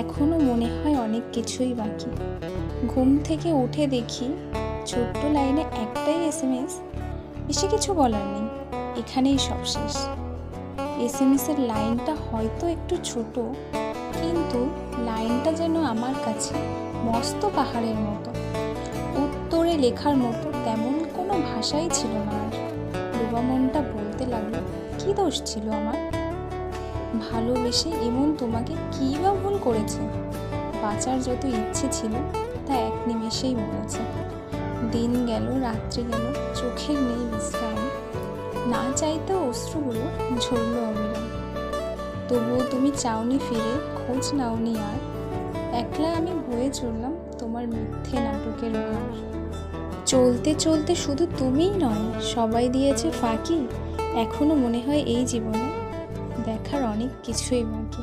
এখনো মনে হয় অনেক কিছুই বাকি। ঘুম থেকে উঠে দেখি ছোট্ট লাইনে একটাই SMS, বেশি কিছু বলার নেই, এখানেই সব শেষ। SMS-এর লাইনটা হয়তো একটু ছোট, কিন্তু লাইনটা যেন আমার কাছে মস্ত পাহাড়ের মতো। উত্তরে লেখার মতো তেমন কোনো ভাষাই ছিল না আর। ডোবা মনটা বলতে লাগলো, কি দোষ ছিল আমার? ভালোবেসে এমন তোমাকে কী বা ভুল করেছে? বাঁচার যত ইচ্ছে ছিল তা এক নিমেষেই মরেছে। দিন গেল, রাত্রি গেল, চোখের নেই বিশ্রাম, না চাইতেও অশ্রুগুলো ঝরল অবিরাম। তবুও তুমি চাওনি ফিরে, খোঁজ নাওনি আর। একলা আমি বয়ে চললাম তোমার মিথ্যে নাটকের ভার। চলতে চলতে শুধু তুমিই নয়, সবাই দিয়েছে ফাঁকি। এখনো মনে হয় এই জীবনে দেখার অনেক কিছুই বাকি।